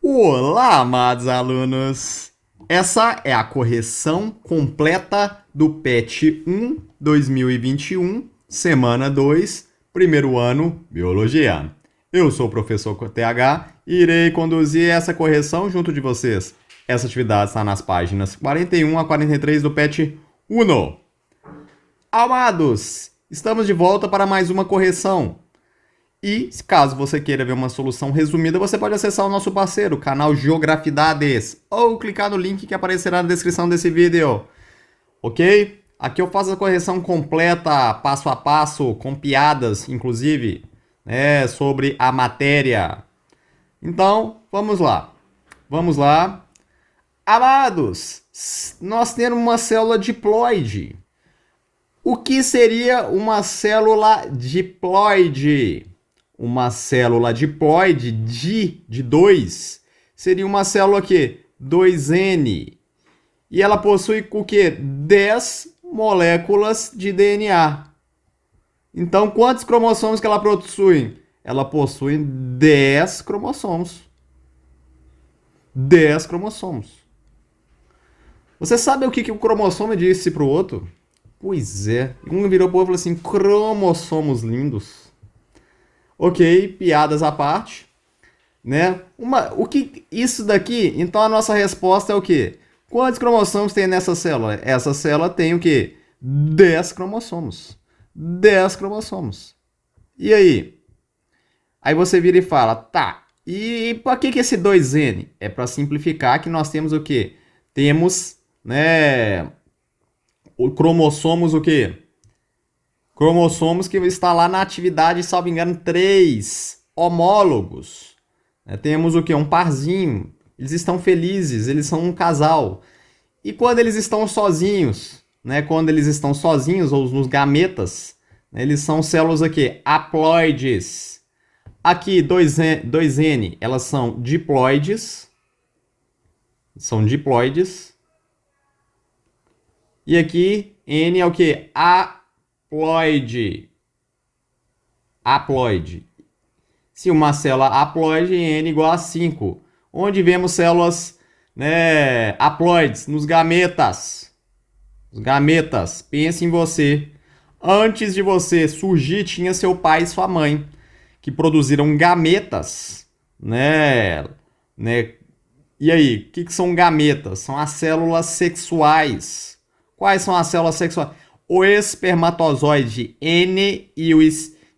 Olá, amados alunos! Essa é a correção completa do PET 1 2021, semana 2, primeiro ano, Biologia. Eu sou o professor TH e irei conduzir essa correção junto de vocês. Essa atividade está nas páginas 41 a 43 do PET 1. Amados, estamos de volta para mais uma correção. E, caso você queira ver uma solução resumida, você pode acessar o nosso parceiro, o canal Geografidades, ou clicar no link que aparecerá na descrição desse vídeo. Ok? Aqui eu faço a correção completa, passo a passo, com piadas, inclusive, sobre a matéria. Então, vamos lá. Vamos lá. Amados, nós temos uma célula diploide. O que seria uma célula diploide? Uma célula diploide de 2 seria uma célula que 2N. E ela possui o que? 10 moléculas de DNA. Então, quantos cromossomos que ela possui? Ela possui 10 cromossomos. 10 cromossomos. Você sabe o que o cromossomo disse para o outro? Pois é. Um virou pro outro e falou assim: cromossomos lindos. Ok, piadas à parte, né? Isso daqui, então a nossa resposta é o quê? Quantos cromossomos tem nessa célula? Essa célula tem o quê? 10 cromossomos. 10 cromossomos. E aí? Aí você vira e fala, tá, e para que esse 2N? É para simplificar que nós temos o quê? Temos, cromossomos o quê? Cromossomos que está lá na atividade, salvo engano, 3 homólogos. Temos o que? Um parzinho. Eles estão felizes, eles são um casal. E quando eles estão sozinhos, quando eles estão sozinhos, ou nos gametas, eles são células aqui, haploides. Aqui, 2N, elas são diploides. São diploides. E aqui, N é o que? Haploide. Haploide. Se uma célula haploide, N igual a 5. Onde vemos células haploides? Nos gametas. Os gametas. Pense em você. Antes de você surgir, tinha seu pai e sua mãe, que produziram gametas. E aí, o que são gametas? São as células sexuais. Quais são as células sexuais? O espermatozoide N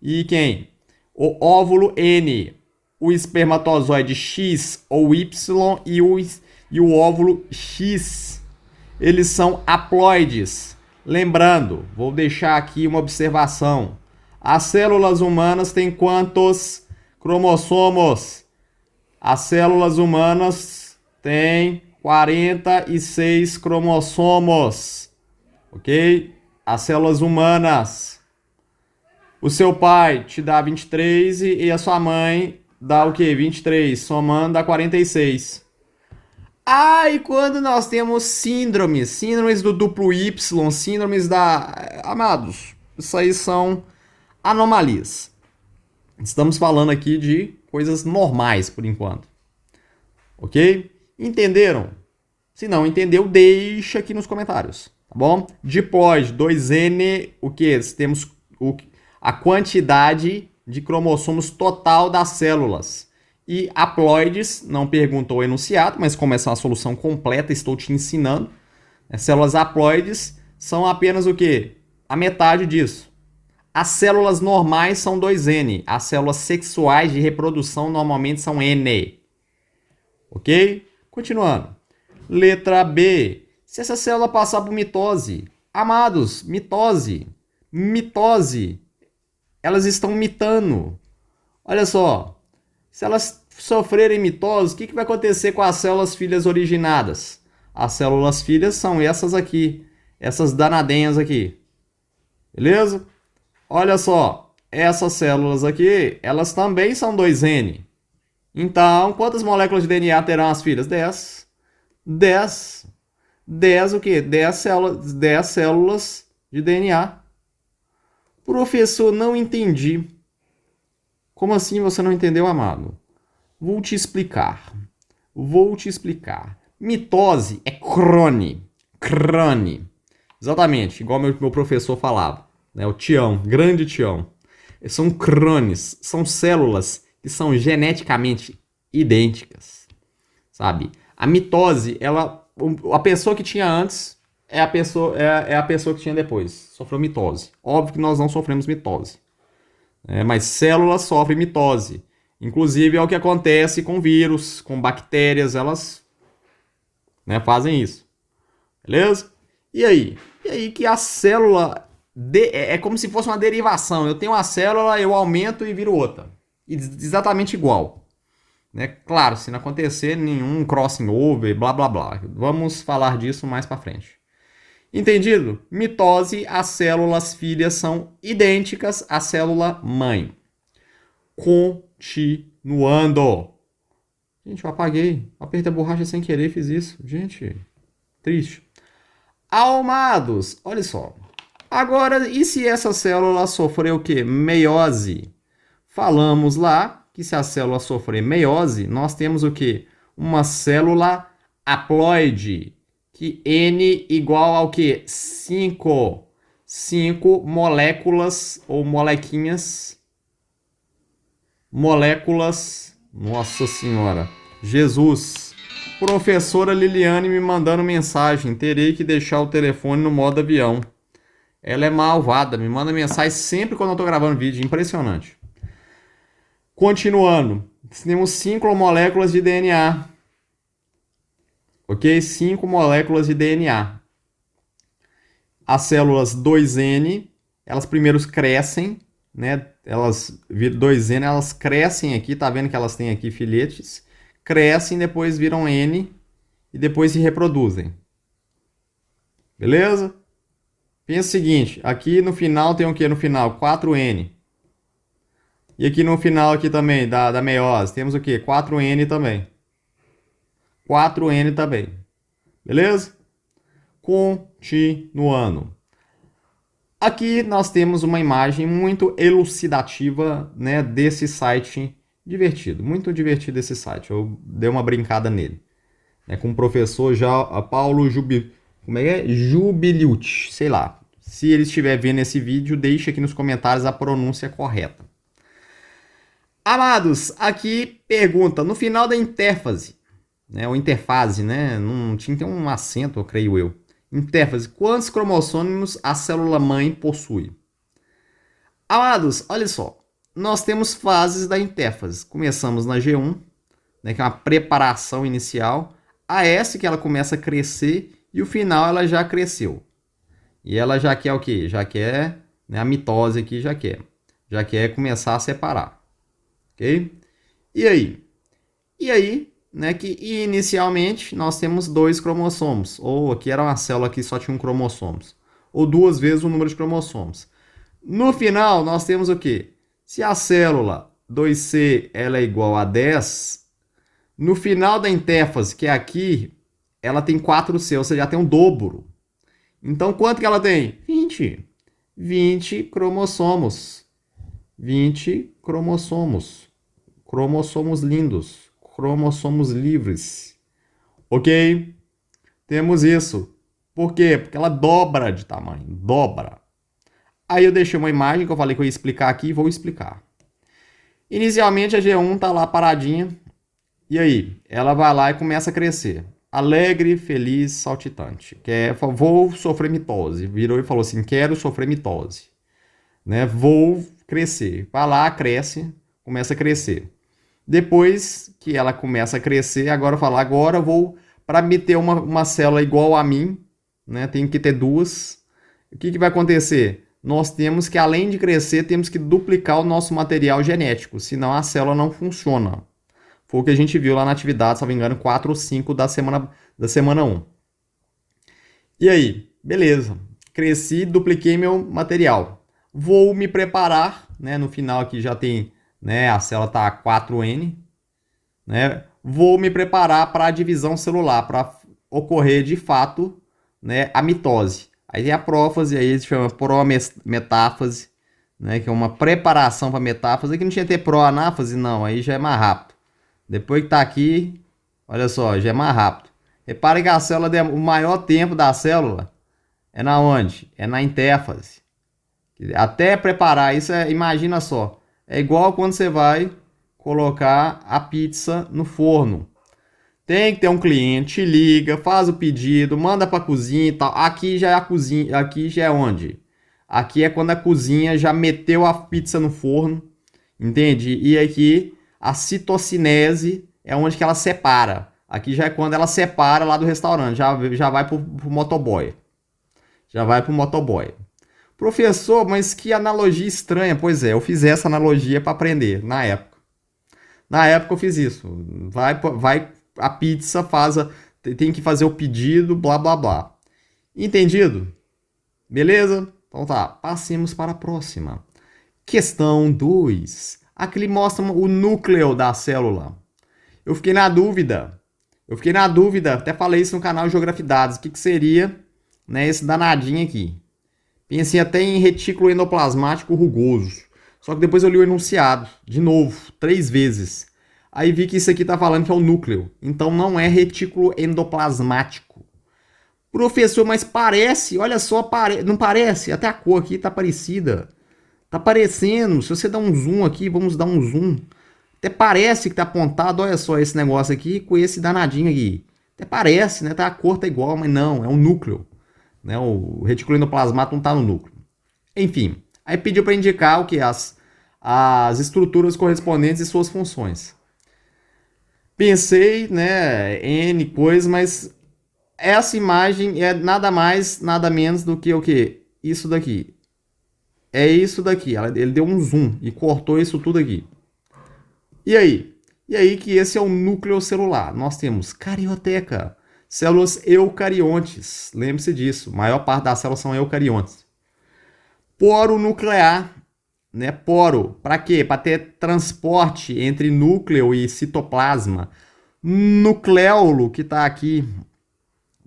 e quem? O óvulo N. O espermatozoide X ou Y e o óvulo X. Eles são haploides. Lembrando, vou deixar aqui uma observação. As células humanas têm quantos cromossomos? As células humanas têm 46 cromossomos. Ok? As células humanas. O seu pai te dá 23 e a sua mãe dá o quê? 23. Somando dá 46. E quando nós temos síndromes do duplo Y, síndromes da... Amados, isso aí são anomalias. Estamos falando aqui de coisas normais, por enquanto. Ok? Entenderam? Se não entendeu, deixa aqui nos comentários, tá bom? Diploide, 2N, o que? Temos a quantidade de cromossomos total das células. E haploides, não perguntou o enunciado, mas como essa é uma solução completa, estou te ensinando. Células haploides são apenas o quê? A metade disso. As células normais são 2N. As células sexuais de reprodução normalmente são N. Ok? Continuando. Letra B. Se essa célula passar por mitose. Amados, mitose. Elas estão mitando. Olha só. Se elas sofrerem mitose, o que vai acontecer com as células filhas originadas? As células filhas são essas aqui. Essas danadinhas aqui. Beleza? Olha só. Essas células aqui, elas também são 2N. Então, quantas moléculas de DNA terão as filhas? 10. 10 o quê? 10 células de DNA. Professor, não entendi. Como assim você não entendeu, amado? Vou te explicar. Vou te explicar. Mitose é crone. Exatamente, igual meu professor falava, né? O Tião, grande Tião. São crones, são células que são geneticamente idênticas, sabe? A mitose, a pessoa que tinha antes é a pessoa que tinha depois. Sofreu mitose. Óbvio que nós não sofremos mitose, né? Mas células sofrem mitose. Inclusive é o que acontece com vírus, com bactérias, elas, né, fazem isso. Beleza? E aí? E aí que a célula é como se fosse uma derivação. Eu tenho uma célula, eu aumento e viro outra. Exatamente igual. Né? Claro, se não acontecer nenhum crossing over, blá blá blá. Vamos falar disso mais para frente. Entendido? Mitose, as células filhas são idênticas à célula mãe. Continuando. Gente, eu apaguei. Apertei a borracha sem querer, fiz isso. Gente, triste. Amados, olha só. Agora, e se essa célula sofrer o quê? Meiose. Falamos lá que se a célula sofrer meiose, nós temos o quê? Uma célula haploide. Que N igual ao quê? 5. 5 moléculas ou molequinhas. Moléculas. Nossa Senhora. Jesus. Professora Liliane me mandando mensagem. Terei que deixar o telefone no modo avião. Ela é malvada. Me manda mensagem sempre quando eu tô gravando vídeo. Impressionante. Continuando. Temos 5 moléculas de DNA. Ok? 5 moléculas de DNA. As células 2N, elas primeiro crescem, né? Elas 2N, elas crescem aqui, tá vendo que elas têm aqui filetes? Crescem, depois viram N e depois se reproduzem. Beleza? Pensa o seguinte, aqui no final tem o que no final? 4N. E aqui no final aqui também, da meiose, temos o que? 4N também. 4N também. Beleza? Continuando. Aqui nós temos uma imagem muito elucidativa, né, desse site divertido. Muito divertido esse site. Eu dei uma brincada nele. Né, com o professor Paulo Jubiliucci, sei lá. Se ele estiver vendo esse vídeo, deixe aqui nos comentários a pronúncia correta. Amados, aqui pergunta, no final da interfase, né, ou interfase, né, não tinha que ter um acento, eu creio eu. Interfase, quantos cromossomos a célula mãe possui? Amados, olha só, nós temos fases da interfase. Começamos na G1, né, que é uma preparação inicial, a S que ela começa a crescer e o final ela já cresceu. E ela já quer o quê? Já quer, né, a mitose aqui já quer começar a separar. Ok? E aí? E aí, né, que inicialmente nós temos 2 cromossomos, ou aqui era uma célula que só tinha um cromossomo, ou 2 vezes o número de cromossomos. No final, nós temos o quê? Se a célula 2C ela é igual a 10, no final da interfase, que é aqui, ela tem 4C, ou seja, já tem um dobro. Então, quanto que ela tem? 20. 20 cromossomos. 20 cromossomos. Cromossomos lindos. Cromossomos livres. Ok? Temos isso. Por quê? Porque ela dobra de tamanho. Dobra. Aí eu deixei uma imagem que eu falei que eu ia explicar aqui e vou explicar. Inicialmente a G1 tá lá paradinha. E aí? Ela vai lá e começa a crescer. Alegre, feliz, saltitante. Vou sofrer mitose. Virou e falou assim, quero sofrer mitose. Né? Vou crescer. Vai lá, cresce, começa a crescer. Depois que ela começa a crescer, agora eu vou, para me ter uma célula igual a mim, né, tem que ter 2. O que vai acontecer? Nós temos que, além de crescer, temos que duplicar o nosso material genético, senão a célula não funciona. Foi o que a gente viu lá na atividade, se não me engano, 4 ou 5 da semana 1. E aí? Beleza. Cresci, dupliquei meu material. Vou me preparar, né, no final aqui já tem, né, a célula está 4N, né? Vou me preparar para a divisão celular, para ocorrer de fato, né, a mitose. Aí tem a prófase, aí se chama prometáfase, né, que é uma preparação para metáfase. Aqui não tinha que ter proanáfase, não, aí já é mais rápido. Depois que tá aqui, Olha só, já é mais rápido. Repare que a célula, o maior tempo da célula é na onde? É na intérfase. Até preparar isso, imagina só. É igual quando você vai colocar a pizza no forno. Tem que ter um cliente, liga, faz o pedido, manda para a cozinha e tal. Aqui já é a cozinha, aqui já é onde? Aqui é quando a cozinha já meteu a pizza no forno, entende? E aqui a citocinese é onde que ela separa. Aqui já é quando ela separa lá do restaurante, já vai pro motoboy. Já vai pro motoboy. Professor, mas que analogia estranha. Pois é, eu fiz essa analogia para aprender na época. Na época eu fiz isso. Vai a pizza, tem que fazer o pedido, blá blá blá. Entendido? Beleza? Então tá, passemos para a próxima. Questão 2. Aqui ele mostra o núcleo da célula. Eu fiquei na dúvida. Até falei isso no canal Geografia e Dados. O que seria, né, esse danadinho aqui? Pensei até em retículo endoplasmático rugoso. Só que depois eu li o enunciado, de novo, 3 vezes. Aí vi que isso aqui tá falando que é o núcleo. Então não é retículo endoplasmático. Professor, mas parece, olha só, não parece? Até a cor aqui tá parecida. Tá parecendo. Se você dá um zoom aqui, vamos dar um zoom. Até parece que tá apontado, olha só esse negócio aqui com esse danadinho aqui. Até parece, né? A cor tá igual, mas não, é um núcleo. Né? O retículo endoplasmático não tá no núcleo. Enfim, aí pediu para indicar o que? As estruturas correspondentes e suas funções. Pensei, né, N coisas, mas essa imagem é nada mais, nada menos do que o que? Isso daqui. É isso daqui. Ele deu um zoom e cortou isso tudo aqui. E aí? E aí que esse é o núcleo celular. Nós temos carioteca, células eucariontes. Lembre-se disso. A maior parte das células são eucariontes. Poro nuclear, né? Poro, para quê? Para ter transporte entre núcleo e citoplasma. Nucleolo, que está aqui.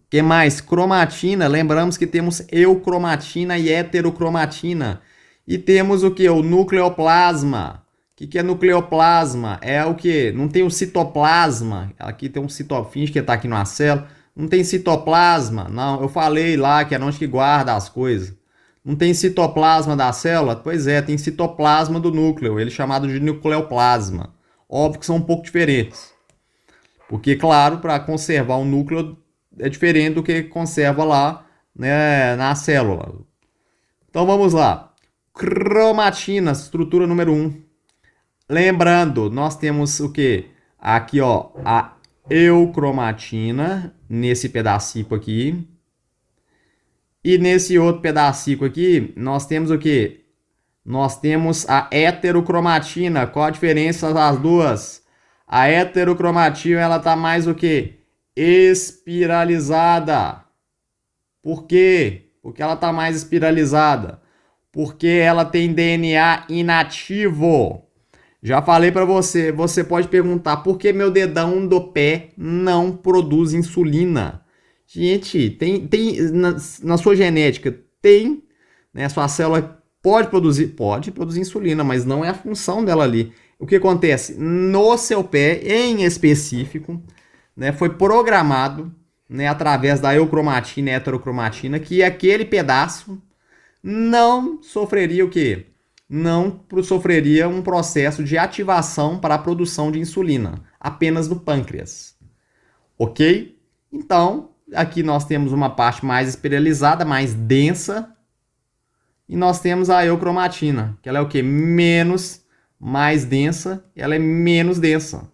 Que mais? Cromatina. Lembramos que temos eucromatina e heterocromatina. E temos o que? O nucleoplasma. O que é nucleoplasma? É o que? Não tem o citoplasma. Aqui tem um citoplasma. Finge que está aqui numa célula. Não tem citoplasma. Não, eu falei lá que é onde que guarda as coisas. Não tem citoplasma da célula? Pois é, tem citoplasma do núcleo, ele é chamado de nucleoplasma. Óbvio que são um pouco diferentes. Porque, claro, para conservar o núcleo é diferente do que conserva lá, né, na célula. Então vamos lá. Cromatina, estrutura número 1. Lembrando, nós temos o que? Aqui, ó, a eucromatina, nesse pedacinho aqui. E nesse outro pedacinho aqui, nós temos o que? Nós temos a heterocromatina. Qual a diferença das duas? A heterocromatina, ela tá mais o que? Espiralizada. Por quê? Porque ela tá mais espiralizada. Porque ela tem DNA inativo. Já falei para você, você pode perguntar por que meu dedão do pé não produz insulina? Gente, tem na sua genética, tem, né? A sua célula pode produzir insulina, mas não é a função dela ali. O que acontece? No seu pé, em específico, né, foi programado, né, através da eucromatina e heterocromatina, que aquele pedaço não sofreria o quê? Não sofreria um processo de ativação para a produção de insulina, apenas no pâncreas. Ok? Então, aqui nós temos uma parte mais espiralizada, mais densa. E nós temos a eucromatina, que ela é o quê? Mais densa, ela é menos densa.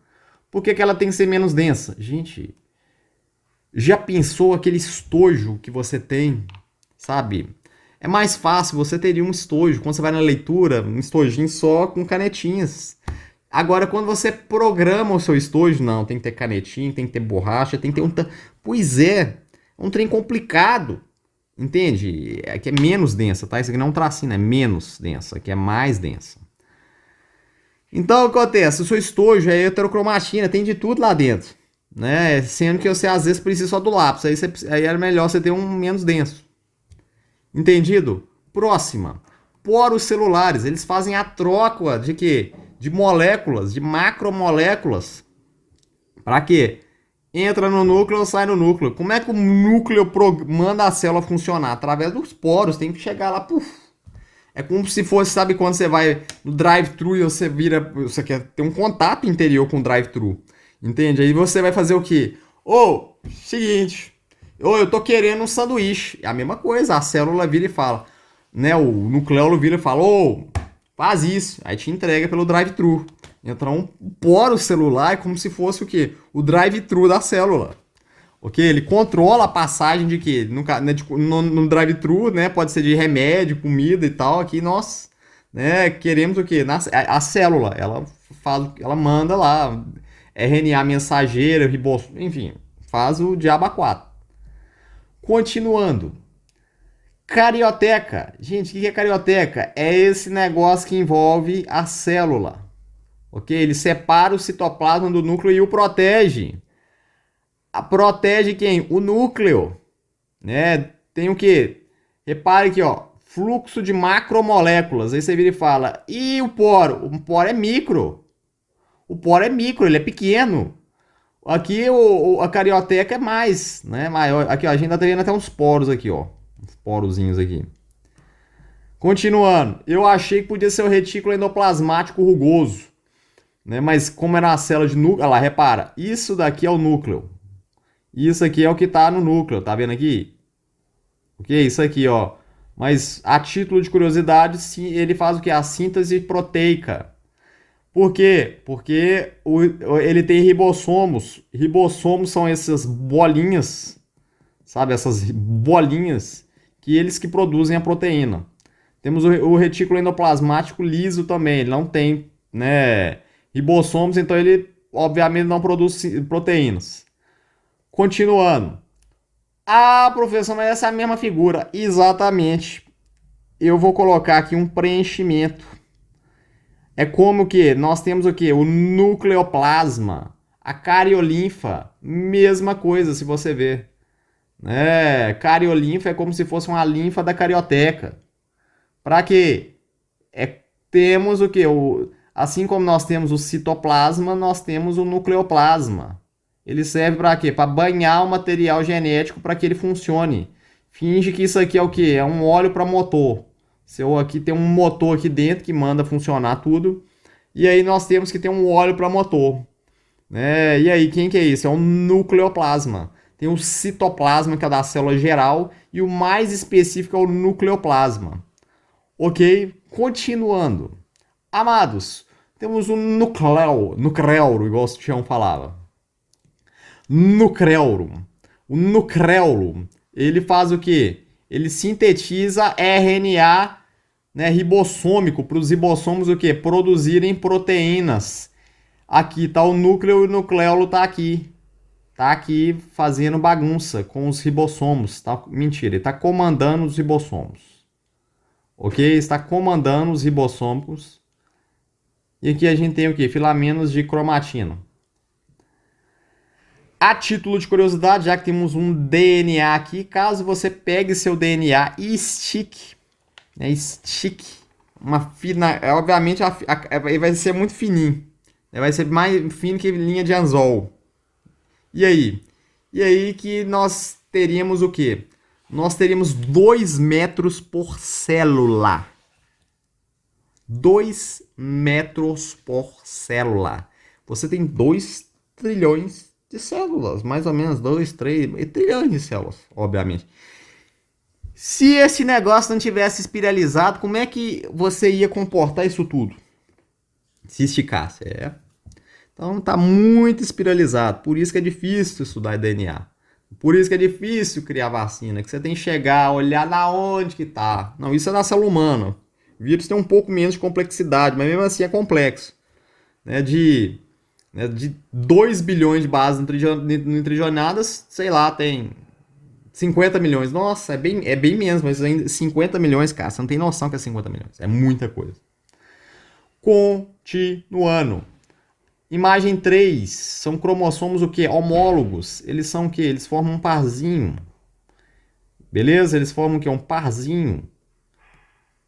Por que ela tem que ser menos densa? Gente, já pensou aquele estojo que você tem, sabe? É mais fácil, você teria um estojo, quando você vai na leitura, um estojinho só com canetinhas. Agora, quando você programa o seu estojo, não, tem que ter canetinha, tem que ter borracha, tem que ter um... Pois é um trem complicado, entende? É que é menos densa, tá? Isso aqui não é um tracinho, é menos densa, aqui é mais densa. Então, o que acontece? O seu estojo é heterocromatina, tem de tudo lá dentro, né? Sendo que você, às vezes, precisa só do lápis, aí é melhor você ter um menos denso. Entendido? Próxima. Poros celulares, eles fazem a troca de quê? De moléculas, de macromoléculas. Para quê? entra no núcleo, sai no núcleo. Como é que o núcleo manda a célula funcionar? Através dos poros, tem que chegar lá, puf. É como se fosse, sabe, quando você vai no drive-thru e você vira, você quer ter um contato interior com o drive-thru, entende? Aí você vai fazer o quê? Seguinte, eu tô querendo um sanduíche. É a mesma coisa, a célula vira e fala, né, o nucleolo vira e fala, faz isso. Aí te entrega pelo drive-thru. Entra um poro celular, é como se fosse o quê? O drive-thru da célula. Ok? Ele controla a passagem de quê? No drive-thru, né? Pode ser de remédio, comida e tal. Aqui nós, né, queremos o quê? A célula, ela manda lá RNA mensageiro, ribossomo, enfim, faz o diabo a quatro. Continuando. Carioteca. Gente, o que é carioteca? É esse negócio que envolve a célula. Ok? Ele separa o citoplasma do núcleo e o protege. Protege quem? O núcleo, né? Tem o quê? Repare aqui, ó, fluxo de macromoléculas. Aí você vira e fala, e o poro? O poro é micro. O poro é micro, ele é pequeno. Aqui a carioteca é mais, né? Maior. Aqui, ó, a gente tá vendo até uns poros aqui, ó. Uns porozinhos aqui. Continuando, eu achei que podia ser o retículo endoplasmático rugoso, né? Mas como era uma célula de núcleo, olha lá, repara, isso daqui é o núcleo. Isso aqui é o que está no núcleo, tá vendo aqui? Ok? Isso aqui, ó. Mas a título de curiosidade, sim, ele faz o que? A síntese proteica. Por quê? Porque ele tem ribossomos. Ribossomos são essas bolinhas, sabe? Essas bolinhas que eles que produzem a proteína. Temos o retículo endoplasmático liso também. Ele não tem, né, ribossomos, então ele obviamente não produz proteínas. Continuando. Ah, professor, mas essa é a mesma figura. Exatamente. Eu vou colocar aqui um preenchimento. É como que nós temos o que? O nucleoplasma. A cariolinfa, mesma coisa, se você ver. Cariolinfa é como se fosse uma linfa da carioteca. Para quê? Temos o que? Assim como nós temos o citoplasma, nós temos o nucleoplasma. Ele serve para quê? Para banhar o material genético para que ele funcione. Finge que isso aqui é o quê? É um óleo para motor. Seu aqui tem um motor aqui dentro que manda funcionar tudo. E aí nós temos que ter um óleo para motor. Né? E aí, quem que é isso? É o nucleoplasma. Tem o citoplasma, que é da célula geral, e o mais específico é o nucleoplasma. Ok? Continuando. Amados, temos o nucleolo, igual o Tião falava. Nucleolo. O nucleolo, ele faz o quê? Ele sintetiza RNA, né, ribossômico para os ribossomos o quê? Produzirem proteínas. Aqui está o núcleo e o nucleolo está aqui. Está aqui fazendo bagunça com os ribossomos. Tá? Mentira, ele está comandando os ribossomos. Ok? Está comandando os ribossomos. E aqui a gente tem o quê? Filamentos de cromatina. A título de curiosidade, já que temos um DNA aqui, caso você pegue seu DNA e estique, né, uma fina, obviamente vai ser muito fininho, né, vai ser mais fino que linha de anzol. E aí? E aí que nós teríamos o quê? Nós teríamos 2 metros por célula. 2 metros por célula. Você tem 2 trilhões de células, mais ou menos 2, 3 trilhões de células, obviamente. Se esse negócio não tivesse espiralizado, como é que você ia comportar isso tudo? Se esticasse, Então tá muito espiralizado, por isso que é difícil estudar DNA. Por isso que é difícil criar vacina, que você tem que chegar, olhar na onde que tá. Não, isso é na célula humana. O vírus tem um pouco menos de complexidade, mas mesmo assim é complexo. De 2 bilhões de bases nitrogenadas, sei lá, tem 50 milhões. Nossa, é bem menos, mas ainda 50 milhões, cara, você não tem noção que é 50 milhões. É muita coisa. Continuando. Imagem 3, são cromossomos o quê? Homólogos. Eles são o quê? Eles formam um parzinho. Beleza? Eles formam o quê? Um parzinho.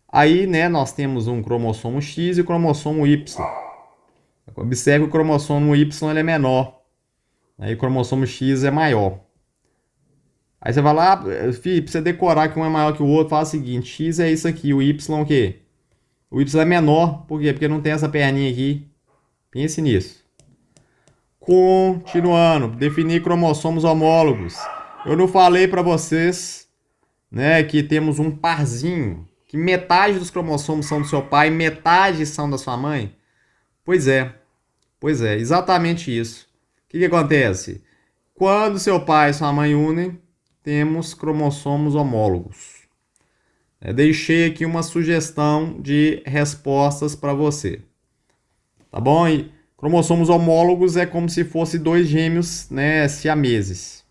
Aí, né, nós temos um cromossomo X e o cromossomo Y. Observe que o cromossomo Y ele é menor. Aí o cromossomo X é maior. Aí você vai lá, filho, pra você decorar que um é maior que o outro, fala o seguinte, X é isso aqui, o Y é o quê? O Y é menor, por quê? Porque não tem essa perninha aqui. Pense nisso. Continuando, definir cromossomos homólogos. Eu não falei pra vocês, né, que temos um parzinho, que metade dos cromossomos são do seu pai, metade são da sua mãe? Pois é, exatamente isso. O que acontece? Quando seu pai e sua mãe unem, temos cromossomos homólogos. Deixei aqui uma sugestão de respostas para você. Tá bom? E cromossomos homólogos é como se fosse dois gêmeos, né, siameses.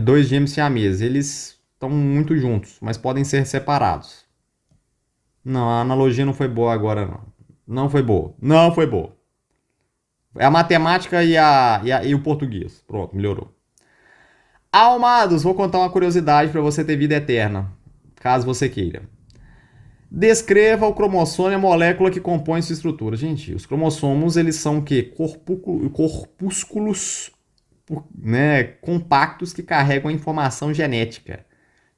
Dois gêmeos siameses. Eles estão muito juntos, mas podem ser separados. Não, a analogia não foi boa agora, não. Não foi boa. Não foi boa. É a matemática e o português. Pronto, melhorou. Almados, vou contar uma curiosidade para você ter vida eterna, caso você queira. Descreva o cromossomo e a molécula que compõe sua estrutura. Gente, os cromossomos, eles são o quê? Corpúsculos, né, compactos que carregam a informação genética.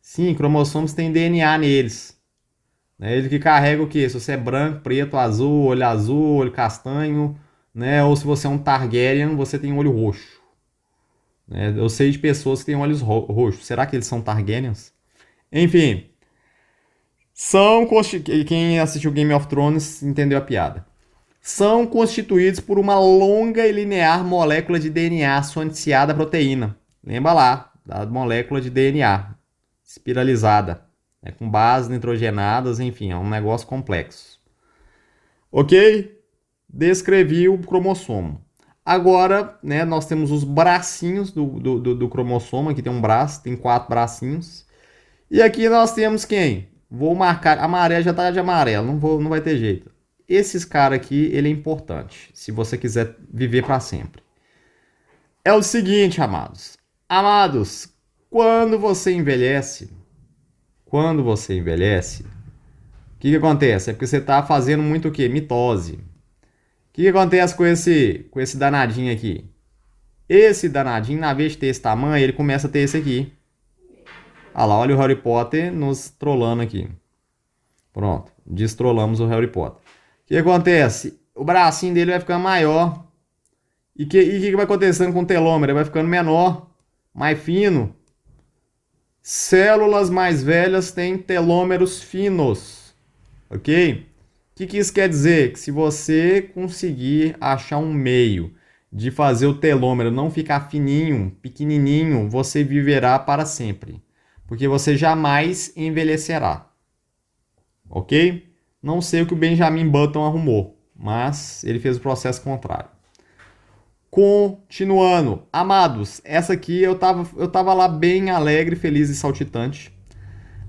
Sim, cromossomos têm DNA neles. Ele que carrega o quê? Se você é branco, preto, azul, olho castanho, né? Ou se você é um Targaryen, você tem olho roxo. Eu sei de pessoas que têm olhos roxos. Será que eles são Targaryens? Enfim, quem assistiu Game of Thrones entendeu a piada. São constituídos por uma longa e linear molécula de DNA associada à proteína. Lembra lá, da molécula de DNA espiralizada, com bases nitrogenadas, enfim, é um negócio complexo. Ok? Descrevi o cromossomo. Agora, né, nós temos os bracinhos do cromossomo. Aqui tem um braço, tem 4 bracinhos. E aqui nós temos quem? Vou marcar, a maré já está de amarelo, não vai ter jeito. Esses caras aqui, ele é importante, se você quiser viver para sempre. É o seguinte, amados. Amados, quando você envelhece, o que acontece? É porque você está fazendo muito o quê? Mitose. O que acontece com esse danadinho aqui? Esse danadinho, na vez de ter esse tamanho, ele começa a ter esse aqui. Ah lá, olha o Harry Potter nos trollando aqui. Pronto, destrolamos o Harry Potter. O que acontece? O bracinho dele vai ficando maior. E o que vai acontecendo com o telômero? Ele vai ficando menor, mais fino. Células mais velhas têm telômeros finos. Ok? O que isso quer dizer? Que se você conseguir achar um meio de fazer o telômero não ficar fininho, pequenininho, você viverá para sempre. Porque você jamais envelhecerá. Ok? Não sei o que o Benjamin Button arrumou, mas ele fez o processo contrário. Continuando. Amados, essa aqui eu tava lá bem alegre, feliz e saltitante.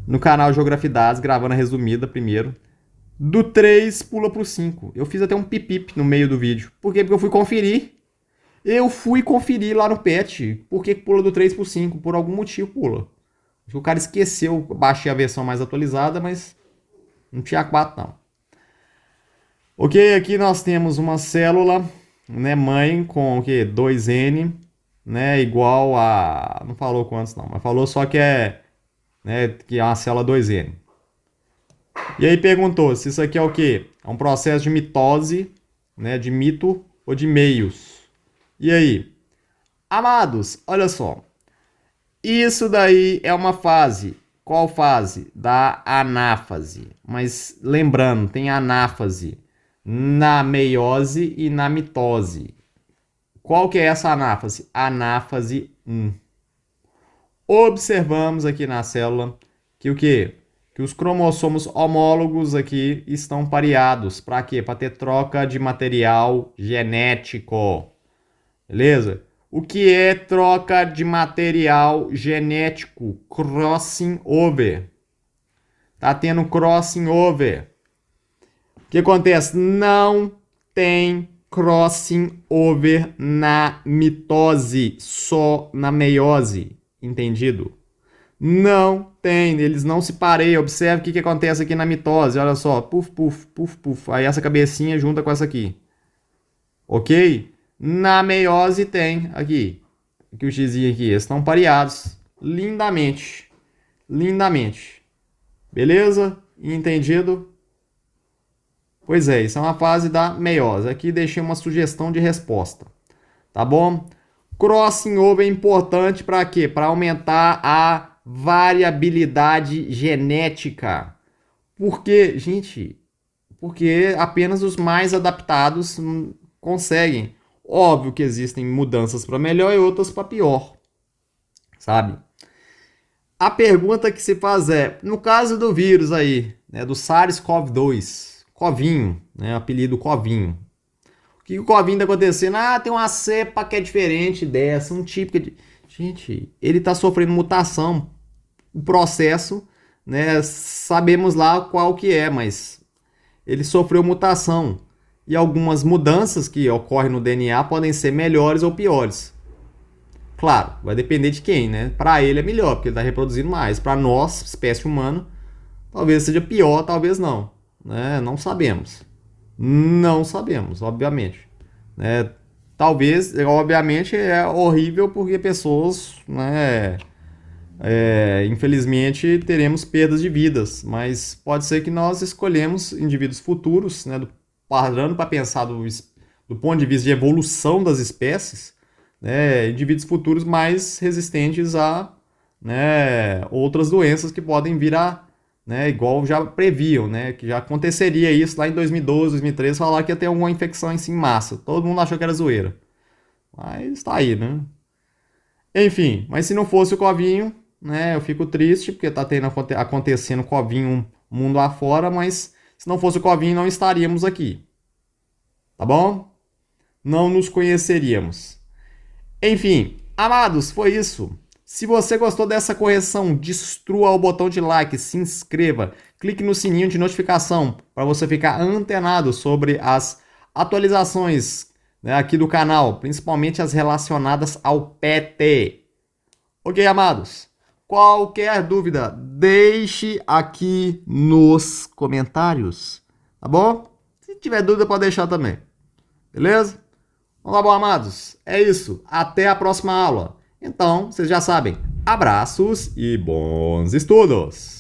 No canal Geografidades, gravando a resumida primeiro. Do 3 pula pro 5. Eu fiz até um pipip no meio do vídeo. Por quê? Porque eu fui conferir. Eu fui conferir lá no PET. Por que pula do 3 pro 5? Por algum motivo pula. Acho que o cara esqueceu. Eu baixei a versão mais atualizada, mas não tinha 4 não. Ok, aqui nós temos uma célula, né, mãe com o quê? 2N, né, igual a... Não falou quantos não, mas falou só que que é uma célula 2N. E aí perguntou se isso aqui é o quê? É um processo de mitose, né, de mito ou de meios. E aí? Amados, olha só. Isso daí é uma fase. Qual fase? Da anáfase. Mas lembrando, tem anáfase na meiose e na mitose. Qual que é essa anáfase? Anáfase 1. Observamos aqui na célula que o quê? Que os cromossomos homólogos aqui estão pareados. Para quê? Para ter troca de material genético. Beleza? O que é troca de material genético? Crossing over. Tá tendo crossing over. O que acontece? Não tem crossing over na mitose, só na meiose. Entendido? Não tem, eles não se pareiam. Observe o que acontece aqui na mitose. Olha só, puf, puf, puf, puf. Aí essa cabecinha junta com essa aqui. Ok? Na meiose tem aqui. Aqui o x aqui. Estão pareados. Lindamente. Lindamente. Beleza? Entendido? Pois é, isso é uma fase da meiose. Aqui deixei uma sugestão de resposta. Tá bom? Crossing over é importante para quê? Para aumentar a variabilidade genética. Por quê, gente? Porque apenas os mais adaptados conseguem. Óbvio que existem mudanças para melhor e outras para pior, sabe? A pergunta que se faz é, no caso do vírus aí, né, do SARS-CoV-2, Covinho, né, apelido Covinho. O que o Covinho tá acontecendo? Ah, tem uma cepa que é diferente dessa, um tipo que... Gente, ele tá sofrendo mutação. O processo, né, sabemos lá qual que é, mas ele sofreu mutação. E algumas mudanças que ocorrem no DNA podem ser melhores ou piores. Claro, vai depender de quem, né? Para ele é melhor, porque ele está reproduzindo mais. Para nós, espécie humana, talvez seja pior, talvez não. Né? Não sabemos. Não sabemos, obviamente. Né? Talvez, obviamente, é horrível porque pessoas, né, infelizmente, teremos perdas de vidas. Mas pode ser que nós escolhemos indivíduos futuros, né, parando para pensar do ponto de vista de evolução das espécies, né, indivíduos futuros mais resistentes a, né, outras doenças que podem vir a, né, igual já previam, né, que já aconteceria isso lá em 2012, 2013, falar que ia ter alguma infecção em massa. Todo mundo achou que era zoeira. Mas tá aí, né? Enfim, mas se não fosse o Covinho, né, eu fico triste, porque tá tendo acontecendo Covinho mundo afora, mas se não fosse o Covinho, não estaríamos aqui. Tá bom? Não nos conheceríamos. Enfim, amados, foi isso. Se você gostou dessa correção, destrua o botão de like, se inscreva, clique no sininho de notificação para você ficar antenado sobre as atualizações, né, aqui do canal, principalmente as relacionadas ao PET. Ok, amados? Qualquer dúvida, deixe aqui nos comentários, tá bom? Se tiver dúvida, pode deixar também. Beleza? Vamos lá, bom, amados. É isso. Até a próxima aula. Então, vocês já sabem. Abraços e bons estudos!